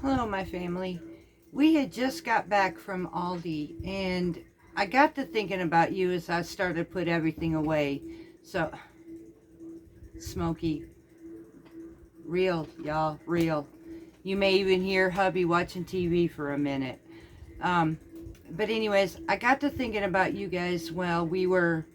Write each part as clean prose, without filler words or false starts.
Hello, my family. We had just got back from Aldi, and I got to thinking about you as I started to put everything away. So, Smokey, real, y'all, real. You may even hear hubby watching TV for a minute. Um, but anyways, I got to thinking about you guys while we were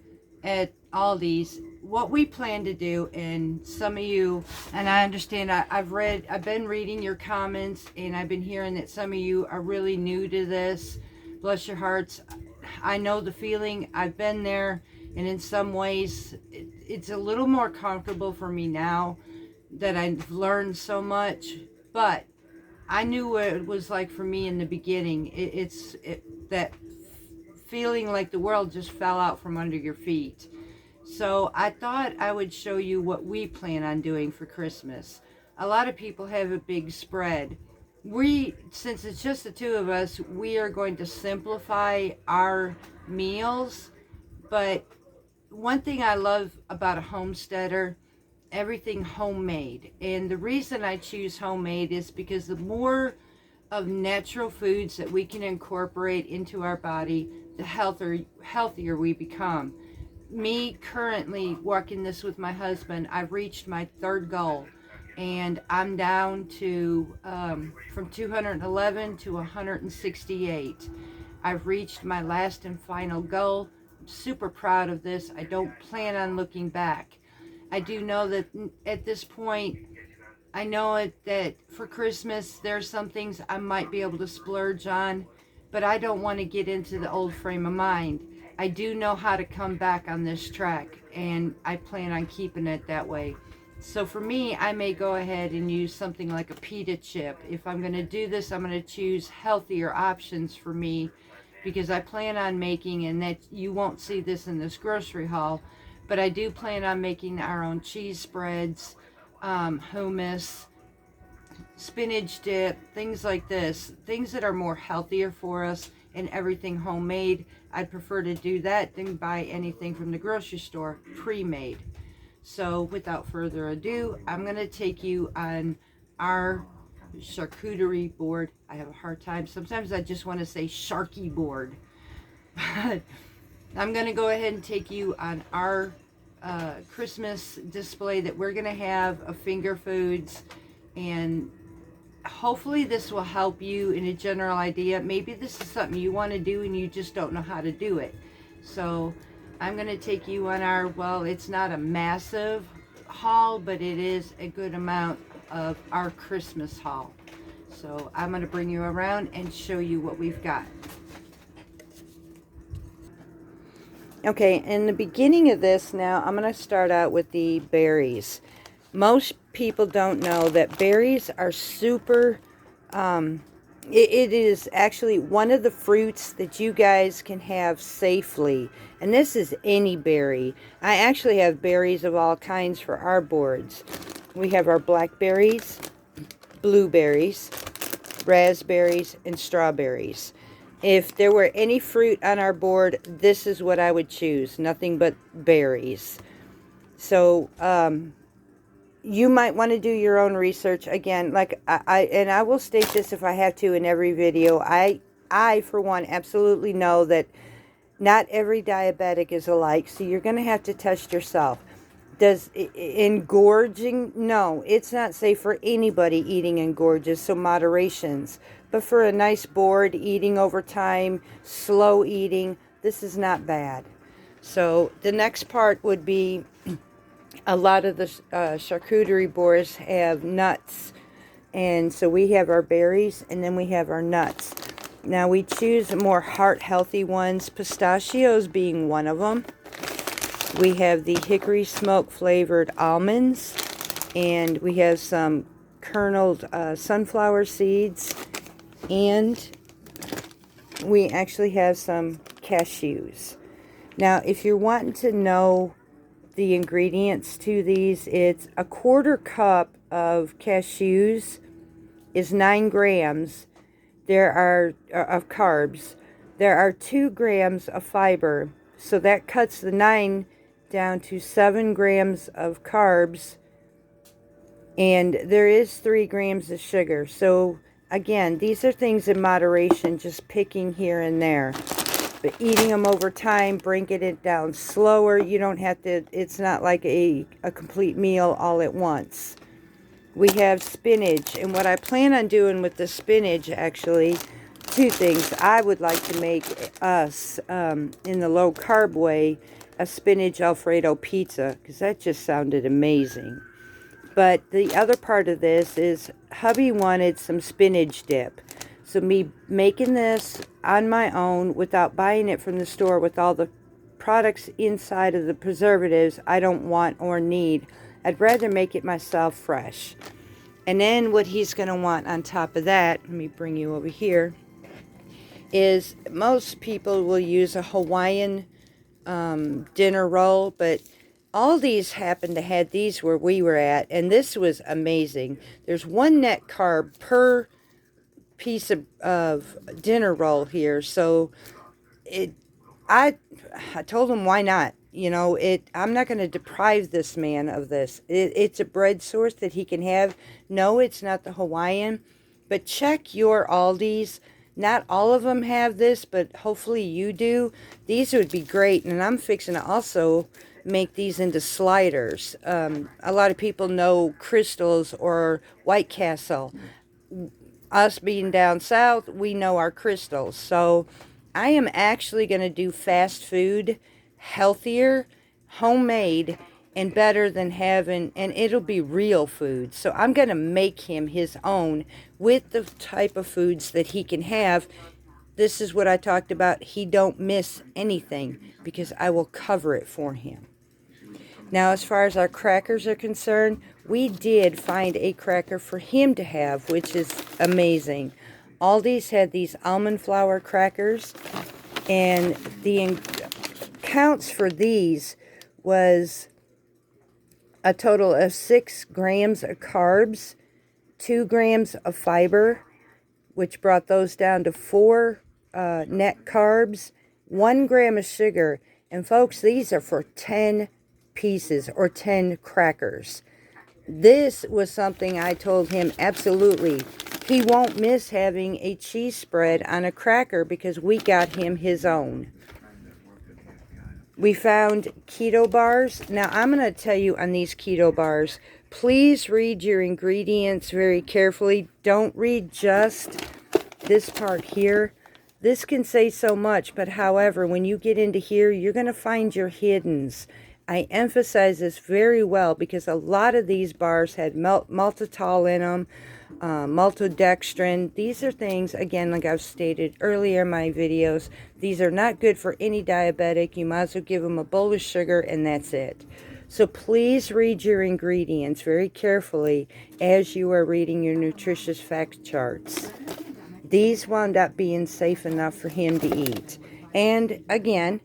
at Aldi's, what we plan to do, and some of you, and I understand, I've been reading your comments, and I've been hearing that some of you are really new to this. Bless your hearts. I know the feeling. I've been there, and in some ways, it's a little more comfortable for me now that I've learned so much, but I knew what it was like for me in the beginning. It's that feeling like the world just fell out from under your feet. So I thought I would show you what we plan on doing for Christmas. A lot of people have a big spread. Since it's just the two of us, we are going to simplify our meals. But one thing I love about a homesteader, everything homemade. And the reason I choose homemade is because the more of natural foods that we can incorporate into our body, the healthier we become. Me currently working this with my husband, I've reached my third goal, and I'm down to from 211 to 168. I've reached my last and final goal. I'm super proud of this. I don't plan on looking back. I do know that at this point, I know that for Christmas, there's some things I might be able to splurge on, but I don't want to get into the old frame of mind. I do know how to come back on this track, and I plan on keeping it that way. So for me, I may go ahead and use something like a pita chip. If I'm going to do this, I'm going to choose healthier options for me, because I plan on making, and that you won't see this in this grocery haul, but I do plan on making our own cheese spreads, hummus, spinach dip, things like this, things that are more healthier for us, and everything homemade. I'd prefer to do that than buy anything from the grocery store pre-made. So without further ado, I'm going to take you on our charcuterie board. I have a hard time. Sometimes I just want to say sharky board. But I'm going to go ahead and take you on our Christmas display that we're going to have of finger foods, and hopefully this will help you in a general idea. Maybe this is something you want to do and you just don't know how to do it. So I'm going to take you on our, well, it's not a massive haul, but it is a good amount of our Christmas haul. So I'm going to bring you around and show you what we've got. Okay, in the beginning of this now, I'm going to start out with the berries. Most people don't know that berries are super, it is actually one of the fruits that you guys can have safely. And this is any berry. I actually have berries of all kinds for our boards. We have our blackberries, blueberries, raspberries, and strawberries. If there were any fruit on our board, this is what I would choose. Nothing but berries. So, you might want to do your own research. Again, like I will state this if I have to in every video. I for one, absolutely know that not every diabetic is alike. So you're going to have to test yourself. Does engorging? No, it's not safe for anybody eating engorges, so moderations. But for a nice board, eating over time, slow eating, this is not bad. So the next part would be, a lot of the charcuterie boards have nuts. And so we have our berries, and then we have our nuts. Now we choose more heart-healthy ones, pistachios being one of them. We have the hickory smoke flavored almonds, and we have some kerneled sunflower seeds, and we actually have some cashews. Now, if you're wanting to know the ingredients to these, it's a 1/4 cup of cashews is 9 grams. There are of carbs. There are 2 grams of fiber, so that cuts the 9 down to 7 grams of carbs, and there is 3 grams of sugar. So again, these are things in moderation, just picking here and there. But eating them over time, bringing it down slower. You don't have to, it's not like a complete meal all at once. We have spinach. And what I plan on doing with the spinach, actually, two things. I would like to make us, in the low carb way, a spinach Alfredo pizza. Because that just sounded amazing. But the other part of this is hubby wanted some spinach dip. So me making this on my own without buying it from the store with all the products inside of the preservatives I don't want or need. I'd rather make it myself fresh. And then what he's going to want on top of that, let me bring you over here, is most people will use a Hawaiian dinner roll, but Aldi's happened to have these where we were at, and this was amazing. There's one net carb per piece of dinner roll here, so I told him why not. You know, I'm not going to deprive this man of this. It's a bread source that he can have. No, it's not the Hawaiian, but check your Aldi's. Not all of them have this, but hopefully you do. These would be great, and I'm fixing to also make these into sliders. A lot of people know Crystals or White Castle. Us being down south, we know our Crystals. So I am actually going to do fast food, healthier, homemade, and better than having, and it'll be real food. So I'm going to make him his own with the type of foods that he can have. This is what I talked about. He don't miss anything because I will cover it for him. Now, as far as our crackers are concerned, we did find a cracker for him to have, which is amazing. Aldi's had these almond flour crackers, and the counts for these was a total of 6 grams of carbs, 2 grams of fiber, which brought those down to 4 net carbs, 1 gram of sugar. And folks, these are for 10 pieces or 10 crackers. This was something I told him absolutely. He won't miss having a cheese spread on a cracker because we got him his own. We found keto bars. Now, I'm going to tell you on these keto bars, please read your ingredients very carefully. Don't read just this part here. This can say so much, but however, when you get into here, you're going to find your hiddens. I emphasize this very well because a lot of these bars had maltitol in them, maltodextrin. These are things, again, like I've stated earlier in my videos, these are not good for any diabetic. You might as well give them a bowl of sugar and that's it. So please read your ingredients very carefully as you are reading your nutritious fact charts. These wound up being safe enough for him to eat. And again,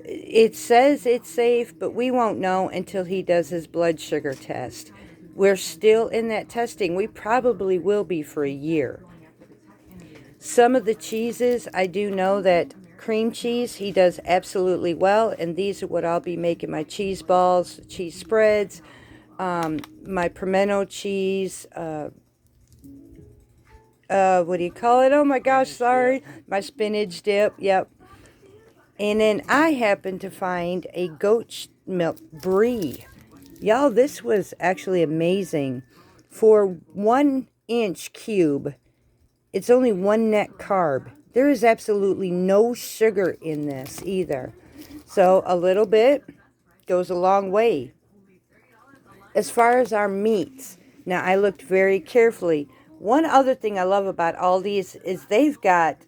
it says it's safe, but we won't know until he does his blood sugar test. We're still in that testing. We probably will be for a year. Some of the cheeses, I do know that cream cheese, he does absolutely well, and these are what I'll be making my cheese balls, cheese spreads, my pimento cheese, what do you call it? Oh my gosh, sorry. My spinach dip, yep. And then I happened to find a goat milk brie. Y'all, this was actually amazing. For 1 inch cube, it's only 1 net carb. There is absolutely no sugar in this either. So a little bit goes a long way. As far as our meats, now I looked very carefully. One other thing I love about Aldi's is they've got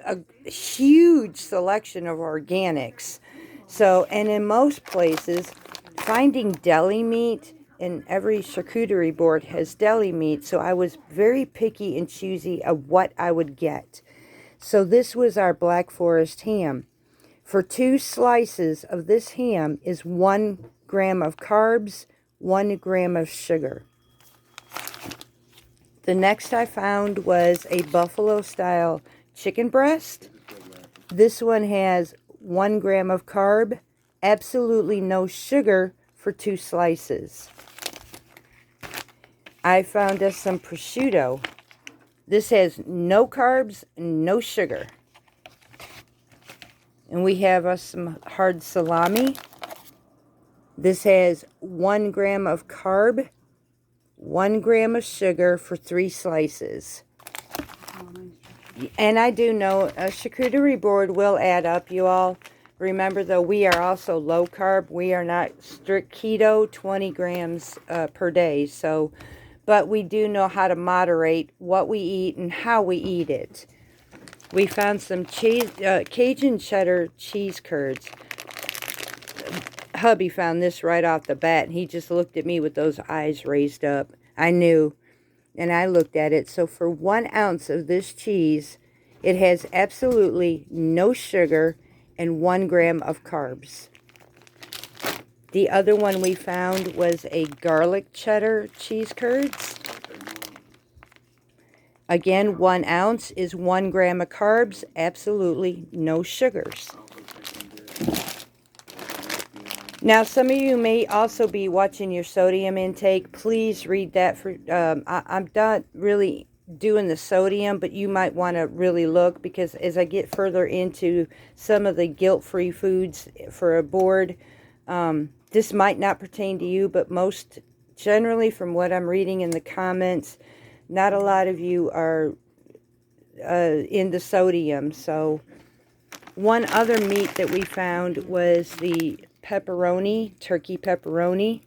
a huge selection of organics. So, and in most places, finding deli meat, and every charcuterie board has deli meat, so I was very picky and choosy of what I would get. So this was our Black Forest ham. For 2 slices of this ham is 1 gram of carbs, 1 gram of sugar. The next I found was a buffalo style chicken breast. This one has 1 gram of carb, absolutely no sugar for 2 slices. I found us some prosciutto. This has no carbs, no sugar. And we have us some hard salami. This has 1 gram of carb, 1 gram of sugar for 3 slices. And I do know a charcuterie board will add up, you all. Remember, though, we are also low carb. We are not strict keto, 20 grams per day. So, but we do know how to moderate what we eat and how we eat it. We found some cheese, Cajun cheddar cheese curds. Hubby found this right off the bat, and he just looked at me with those eyes raised up. I knew, and I looked at it. So for 1 ounce of this cheese, it has absolutely no sugar and 1 gram of carbs. The other one we found was a garlic cheddar cheese curds. Again, 1 ounce is 1 gram of carbs, absolutely no sugars. Now, some of you may also be watching your sodium intake. Please read that. I'm not really doing the sodium, but you might want to really look, because as I get further into some of the guilt-free foods for a board, this might not pertain to you, but most generally from what I'm reading in the comments, not a lot of you are into sodium. So one other meat that we found was the pepperoni, turkey pepperoni.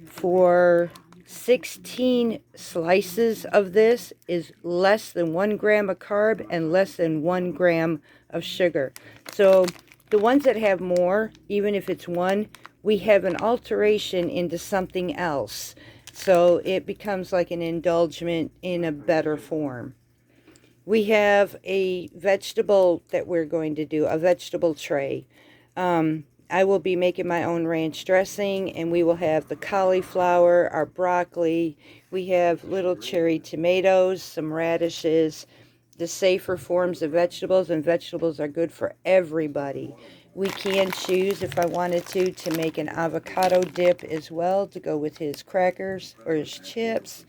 For 16 slices of this is less than 1 gram of carb and less than 1 gram of sugar. So the ones that have more, even if it's one, we have an alteration into something else. So it becomes like an indulgence in a better form. We have a vegetable that we're going to do, a vegetable tray. I will be making my own ranch dressing, and we will have the cauliflower, our broccoli. We have little cherry tomatoes, some radishes, the safer forms of vegetables, and vegetables are good for everybody. We can choose, if I wanted to make an avocado dip as well to go with his crackers or his chips.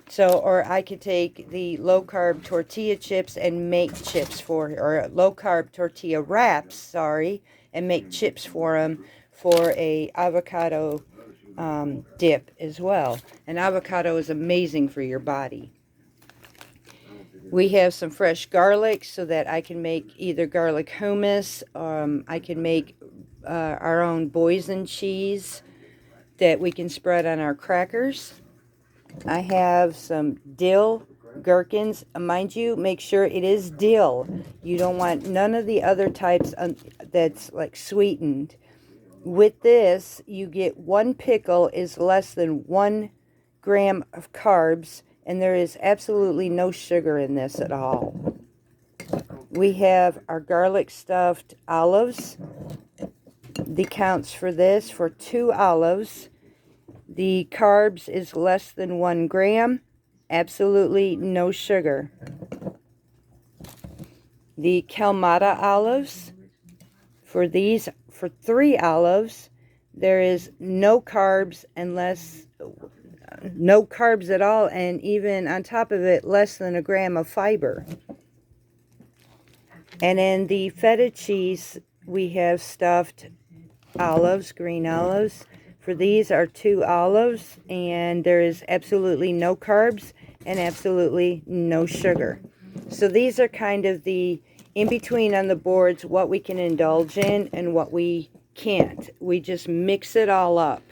So, or I could take the low-carb tortilla chips and make chips or low-carb tortilla wraps, sorry, and make chips for him for a avocado dip as well. And avocado is amazing for your body. We have some fresh garlic so that I can make either garlic hummus. I can make our own boysen cheese that we can spread on our crackers. I have some dill gherkins. Mind you, make sure it is dill. You don't want none of the other types that's like sweetened. With this, you get 1 pickle is less than 1 gram of carbs, and there is absolutely no sugar in this at all. We have our garlic stuffed olives. The counts for this, for 2 olives, the carbs is less than 1 gram, absolutely no sugar. The Kalamata olives, for these, for 3 olives, there is no carbs no carbs at all, and even on top of it, less than 1 gram of fiber. And in the feta cheese, we have stuffed olives, green olives. For these are 2 olives, and there is absolutely no carbs and absolutely no sugar. So these are kind of the in-between on the boards, what we can indulge in and what we can't. We just mix it all up.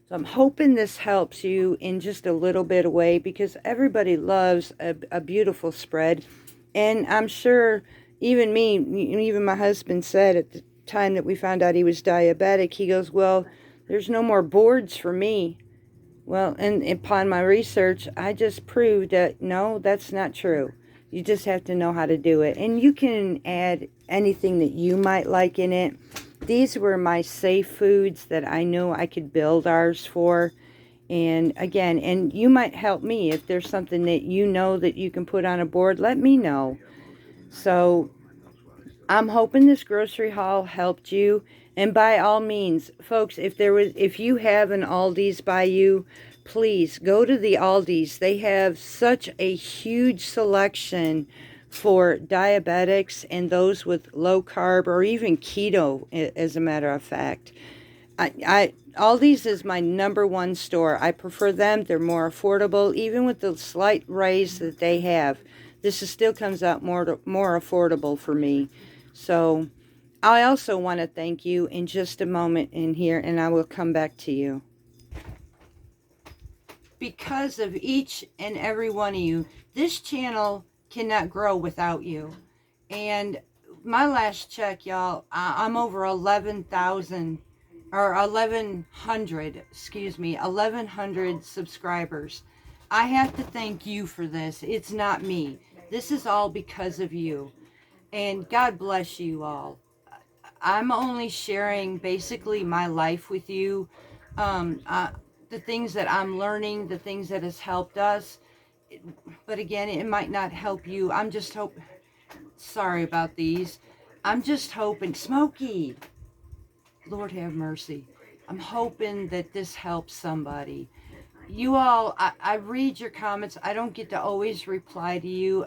So I'm hoping this helps you in just a little bit of way, because everybody loves a beautiful spread. And I'm sure even me, even my husband said at the time that we found out he was diabetic, he goes, well, there's no more boards for me. Well, and upon my research, I just proved that no, that's not true. You just have to know how to do it. And you can add anything that you might like in it. These were my safe foods that I knew I could build ours for. And again, and you might help me if there's something that you know that you can put on a board, let me know. So I'm hoping this grocery haul helped you. And by all means, folks, if you have an Aldi's by you, please go to the Aldi's. They have such a huge selection for diabetics and those with low carb or even keto, as a matter of fact. Aldi's is my number one store. I prefer them. They're more affordable, even with the slight raise that they have. Still comes out more affordable for me. So I also want to thank you in just a moment in here, and I will come back to you. Because of each and every one of you, this channel cannot grow without you. And my last check, y'all, I'm over 11,000 or 1,100, excuse me, 1,100 subscribers. I have to thank you for this. It's not me. This is all because of you. And God bless you all. I'm only sharing basically my life with you. The things that I'm learning, the things that has helped us. But again, it might not help you. I'm just sorry about these. I'm just hoping, Smokey, Lord have mercy. I'm hoping that this helps somebody. You all, I read your comments. I don't get to always reply to you.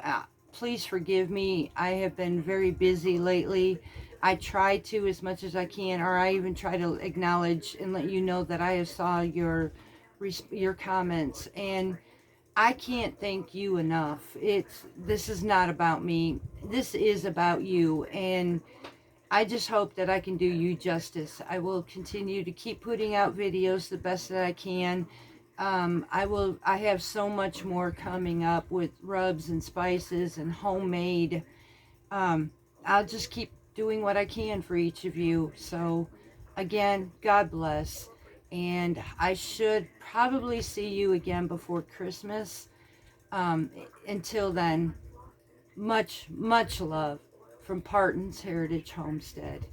Please forgive me. I have been very busy lately. I try to as much as I can, or I even try to acknowledge and let you know that I have saw your comments, and I can't thank you enough. This is not about me. This is about you, and I just hope that I can do you justice. I will continue to keep putting out videos the best that I can. I have so much more coming up with rubs and spices and homemade. I'll just keep doing what I can for each of you. So again, God bless. And I should probably see you again before Christmas. Until then, much, much love from Parton's Heritage Homestead.